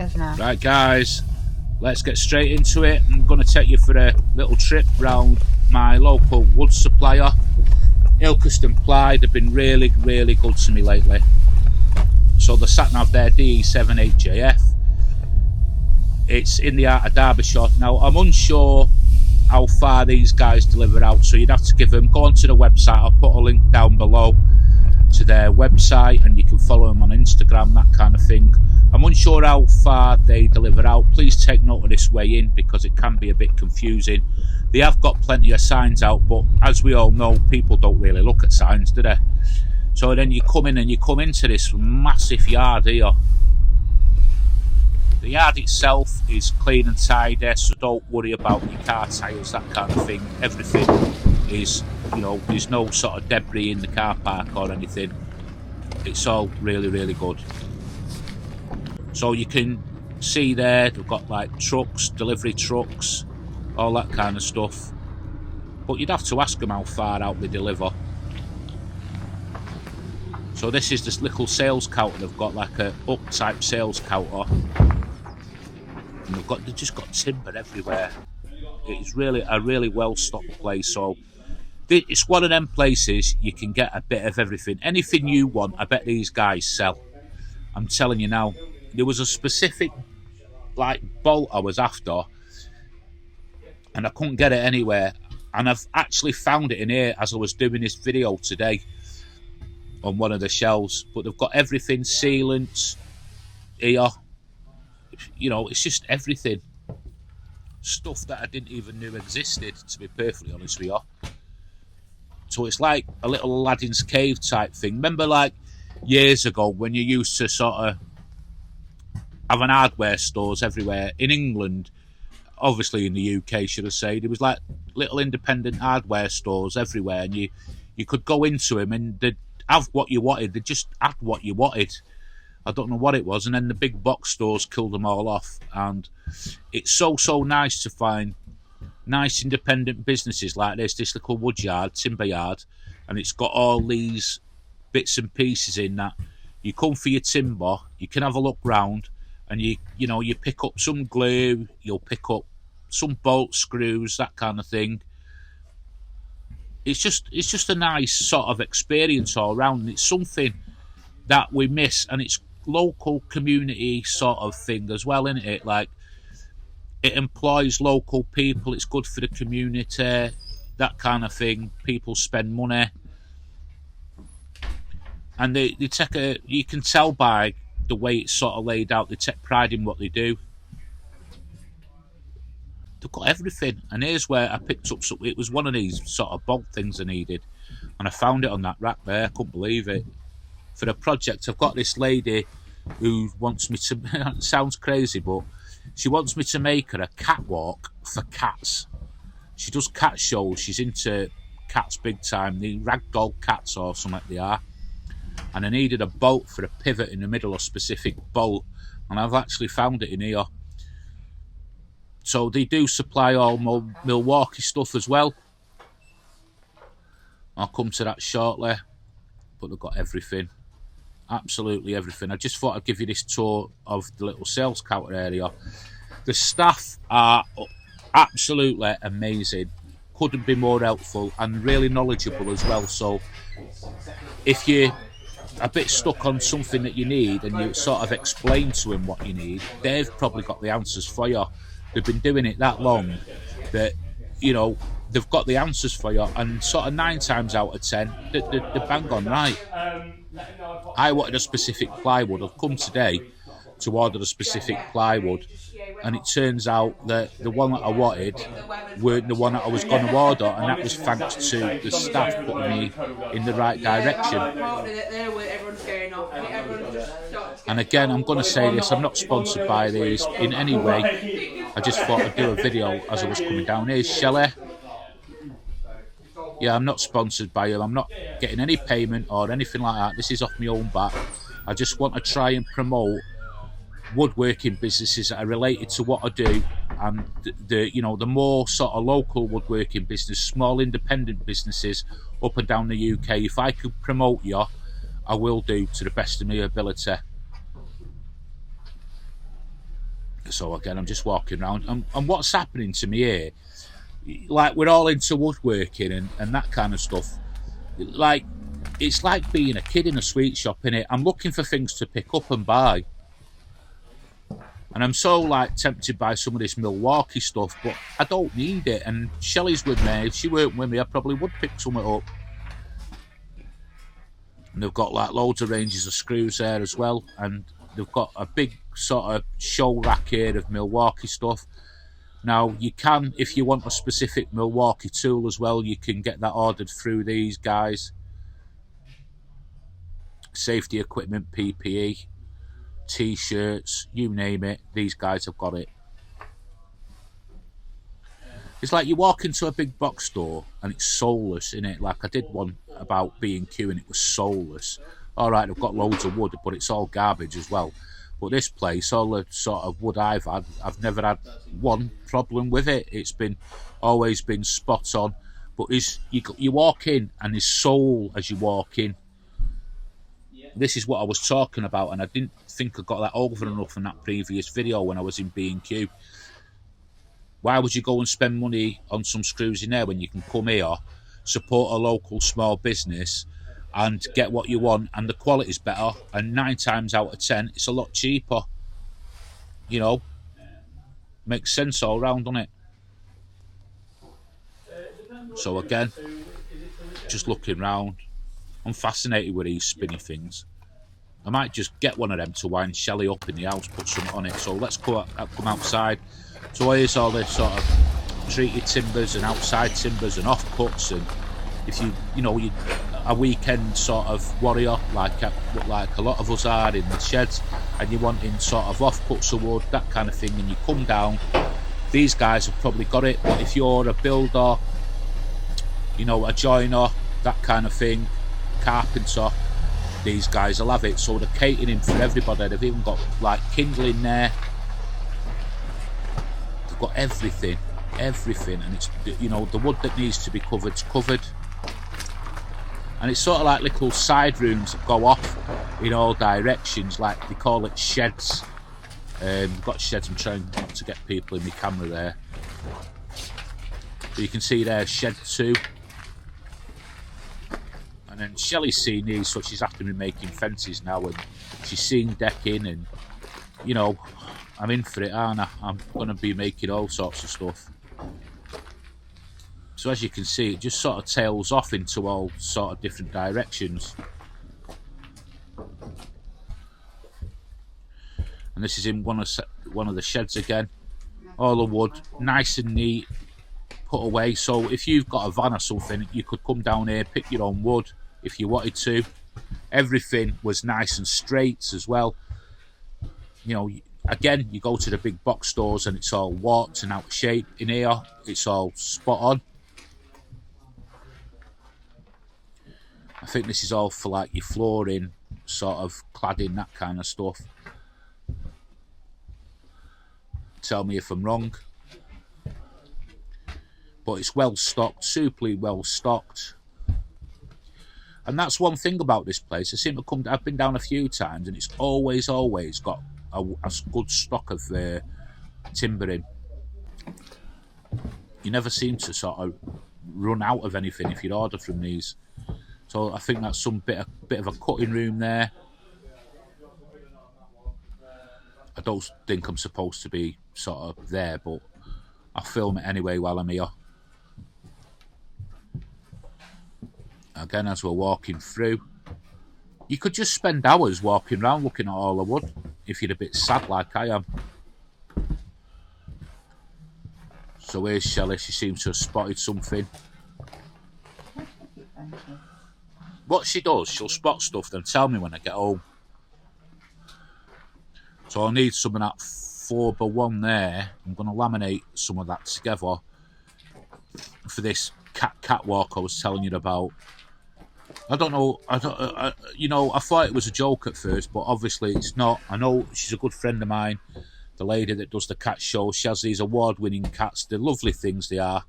isn't it? Right guys, let's get straight into it. I'm going to take you for a little trip round my local wood supplier, Ilkeston Ply. They've been really good to me lately. So the sat nav there, DE78JF. It's in the heart of Derbyshire. Now I'm unsure how far these guys deliver out, so you'd have to go onto the website. I'll put a link down below to their website and you can follow them on Instagram, that kind of thing. I'm unsure how far they deliver out. Please take note of this way in because it can be a bit confusing. They have got plenty of signs out, but as we all know, people don't really look at signs, do they? So then you come in and you come into this massive yard here. The yard itself is clean and tidy, so don't worry about your car tyres, that kind of thing. Everything is, you know, there's no sort of debris in the car park or anything. It's all really good. So you can see there, they've got like trucks, delivery trucks, all that kind of stuff. But you'd have to ask them how far out they deliver. So this is this little sales counter. They've got like a up type sales counter. And they've just got timber everywhere. It's really a really well stocked place. So it's one of them places you can get a bit of everything. Anything you want, I bet these guys sell. I'm telling you now. There was a specific like bolt I was after and I couldn't get it anywhere, and I've actually found it in here as I was doing this video today on one of the shelves. But they've got everything, sealants here, you know, it's just everything, stuff that I didn't even know existed, to be perfectly honest with you. So it's like a little Aladdin's cave type thing. Remember like years ago when you used to sort of having hardware stores everywhere in England, obviously in the UK should I say, there was like little independent hardware stores everywhere, and you could go into them and they'd have what you wanted, they'd just add what you wanted. I don't know what it was, and then the big box stores killed them all off. And it's so nice to find nice independent businesses like this little wood yard, timber yard, and it's got all these bits and pieces in that you come for your timber, you can have a look round, and you know, you pick up some glue, you'll pick up some bolt screws, that kind of thing. It's just a nice sort of experience all round, and it's something that we miss, and it's local community sort of thing as well, isn't it? Like, it employs local people, it's good for the community, that kind of thing. People spend money, and they take you can tell by the way it's sort of laid out, they take pride in what they do. They've got everything, and here's where I picked up something. It was one of these sort of bolt things I needed, and I found it on that rack there. I couldn't believe it. For a project, I've got this lady who wants me to, it sounds crazy, but she wants me to make her a catwalk for cats. She does cat shows, she's into cats big time, the ragdoll cats or something they are. And I needed a bolt for a pivot in the middle, a specific bolt, and I've actually found it in here. So they do supply all Milwaukee stuff as well. I'll come to that shortly, but they've got everything, absolutely everything. I just thought I'd give you this tour of the little sales counter area. The staff are absolutely amazing, couldn't be more helpful, and really knowledgeable as well. So if you're a bit stuck on something that you need and you sort of explain to them what you need, they've probably got the answers for you. They've been doing it that long that, you know, they've got the answers for you, and sort of 9 times out of 10 they're bang on right. I wanted a specific plywood. I've come today to order a specific plywood, and it turns out that the one that I wanted weren't the one that I was going to order, and that was thanks to the staff putting me in the right direction. And again, I'm going to say this, I'm not sponsored by these in any way. I just thought I'd do a video as I was coming down. Here's Shelley. Yeah, I'm not sponsored by him. I'm not getting any payment or anything like that. This is off my own back. I just want to try and promote woodworking businesses that are related to what I do, and the more sort of local woodworking business, small independent businesses up and down the UK. If I could promote you, I will do to the best of my ability. So again, I'm just walking around, and what's happening to me here, like we're all into woodworking and that kind of stuff. Like, it's like being a kid in a sweet shop, innit? I'm looking for things to pick up and buy. And I'm so, like, tempted by some of this Milwaukee stuff, but I don't need it. And Shelley's with me. If she weren't with me, I probably would pick something up. And they've got, like, loads of ranges of screws there as well. And they've got a big sort of show rack here of Milwaukee stuff. Now, you can, if you want a specific Milwaukee tool as well, you can get that ordered through these guys. Safety equipment, PPE, T-shirts, you name it, these guys have got it. It's like you walk into a big box store and it's soulless, innit? Like I did one about B&Q and it was soulless. Alright, they've got loads of wood, but it's all garbage as well. But this place, all the sort of wood I've had, I've never had one problem with it. It's always been spot on. But you walk in and there's soul as you walk in. This is what I was talking about, and I didn't think I got that over enough in that previous video when I was in B&Q. Why would you go and spend money on some screws in there when you can come here, support a local small business, and get what you want, and the quality's better, and 9 times out of 10, it's a lot cheaper. You know, makes sense all round, doesn't it? So again, just looking round. I'm fascinated with these spinny things. I might just get one of them to wind Shelley up in the house, put something on it. So let's come outside. So here's all the sort of treated timbers and outside timbers and offcuts. And if you know, a weekend sort of warrior, like a lot of us are in the sheds, and you're wanting sort of offcuts of wood, that kind of thing, and you come down, these guys have probably got it. But if you're a builder, you know, a joiner, that kind of thing, carpenter, these guys will have it. So they're catering for everybody. They've even got like kindling there. They've got everything, and it's, you know, the wood that needs to be covered's covered. And it's sort of like little side rooms that go off in all directions, like they call it sheds. We've got sheds. I'm trying not to get people in my camera there. But you can see there, shed 2. And then Shelley's seen these, so she's after me making fences now, and she's seen decking, and, you know, I'm in for it, aren't I? I'm going to be making all sorts of stuff. So as you can see, it just sort of tails off into all sort of different directions. And this is in one of the sheds again. All the wood, nice and neat, put away. So if you've got a van or something, you could come down here, pick your own wood if you wanted to. Everything was nice and straight as well. You know, again, you go to the big box stores and it's all warped and out of shape. In here, it's all spot on. I think this is all for like your flooring, sort of cladding, that kind of stuff. Tell me if I'm wrong. But it's well stocked, superly well stocked. And that's one thing about this place. I seem to I've been down a few times, and it's always got a good stock of timbering. You never seem to sort of run out of anything if you order from these. So I think that's some bit of a cutting room there. I don't think I'm supposed to be sort of there, but I'll film it anyway while I'm here. Again, as we're walking through, you could just spend hours walking around looking at all the wood if you're a bit sad like I am. So here's Shelley. She seems to have spotted something. What she does, she'll spot stuff, then tell me when I get home. So I'll need some of that 4x1 there. I'm going to laminate some of that together for this catwalk I was telling you about. I don't know. You know, I thought it was a joke at first, but obviously it's not. I know she's a good friend of mine, the lady that does the cat show. She has these award-winning cats. They're lovely things, they are.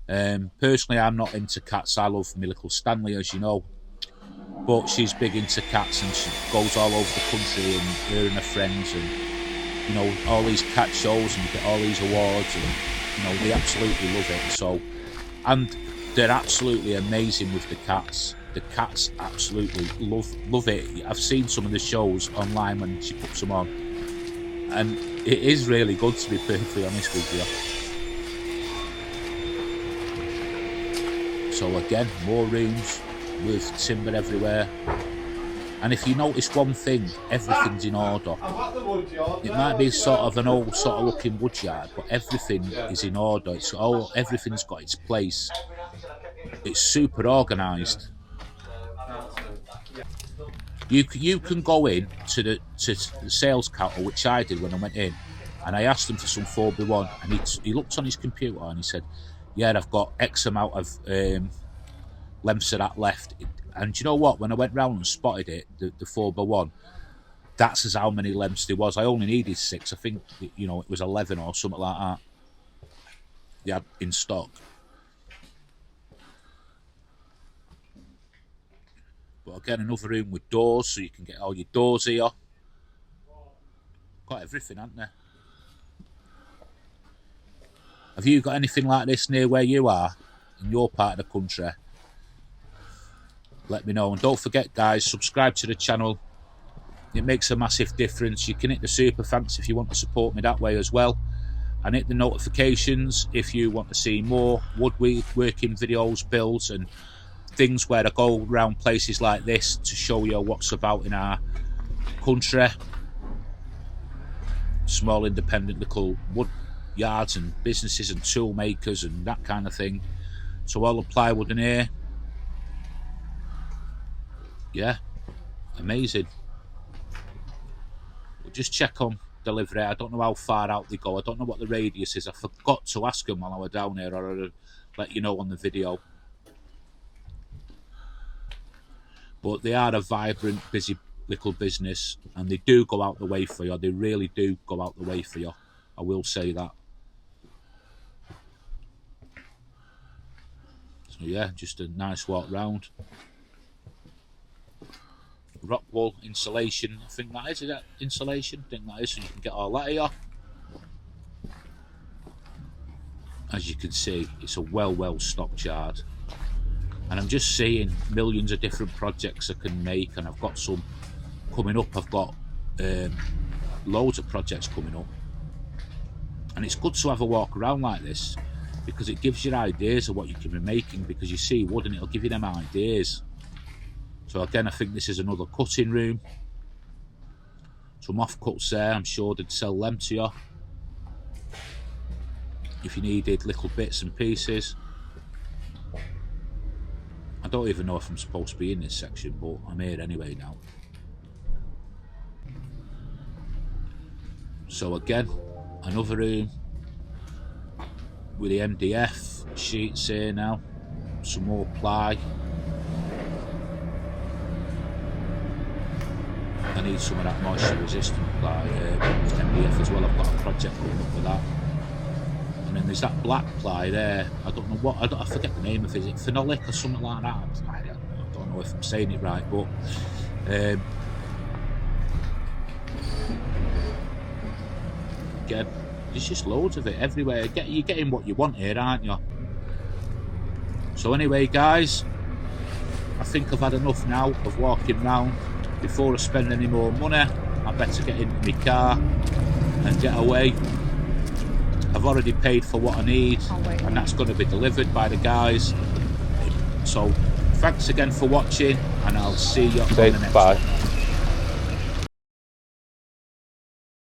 Personally, I'm not into cats. I love my little Stanley, as you know. But she's big into cats, and she goes all over the country, and her and her friends, and you know, all these cat shows and you get all these awards, and you know, they absolutely love it. So, and they're absolutely amazing with the cats. The cats absolutely love it. I've seen some of the shows online when she puts them on, and it is really good, to be perfectly honest with you. So again, more rooms with timber everywhere. And if you notice one thing, everything's in order. It might be sort of an old sort of looking woodyard, but everything is in order. Everything's got its place. It's super organised. You can go in to the sales counter, which I did when I went in, and I asked him for some 4x1, and he looked on his computer and he said, yeah, I've got X amount of lengths of that left. And do you know what? When I went round and spotted it, the 4x1, that's as how many lengths there was. I only needed 6. I think, you know, it was 11 or something like that they had in stock. But again, another room with doors, so you can get all your doors here. Got everything, haven't they? Have you got anything like this near where you are, in your part of the country? Let me know. And don't forget, guys, subscribe to the channel. It makes a massive difference. You can hit the super thanks if you want to support me that way as well. And hit the notifications if you want to see more woodworking videos, builds, and things where I go around places like this to show you what's about in our country. Small independent little wood yards and businesses and tool makers and that kind of thing. So all the plywood in here. Yeah, amazing. We'll just check on delivery. I don't know how far out they go. I don't know what the radius is. I forgot to ask them while I was down here, or I'd let you know on the video. But they are a vibrant, busy little business, and they do go out the way for you. They really do go out the way for you. I will say that. So yeah, just a nice walk round. Rock wall insulation, I think that is that insulation. I think that is, so you can get all that here. As you can see, it's a well stocked yard. And I'm just seeing millions of different projects I can make, and I've got some coming up. I've got loads of projects coming up, and it's good to have a walk around like this because it gives you ideas of what you can be making, because you see wood and it'll give you them ideas. So again, I think this is another cutting room. Some offcuts there, I'm sure they'd sell them to you if you needed little bits and pieces. I don't even know if I'm supposed to be in this section, but I'm here anyway now. So again, another room with the MDF sheets here now. Some more ply. I need some of that moisture resistant ply, MDF as well. I've got a project coming up with that. And then there's that black ply there. I don't know what, I forget the name of it. Is it phenolic or something like that? I don't know if I'm saying it right, but again, there's just loads of it everywhere. You're getting what you want here, aren't you? So anyway, guys, I think I've had enough now of walking round. Before I spend any more money, I better get into my car and get away. I've already paid for what I need, and that's going to be delivered by the guys. So thanks again for watching, and I'll see you on the next one.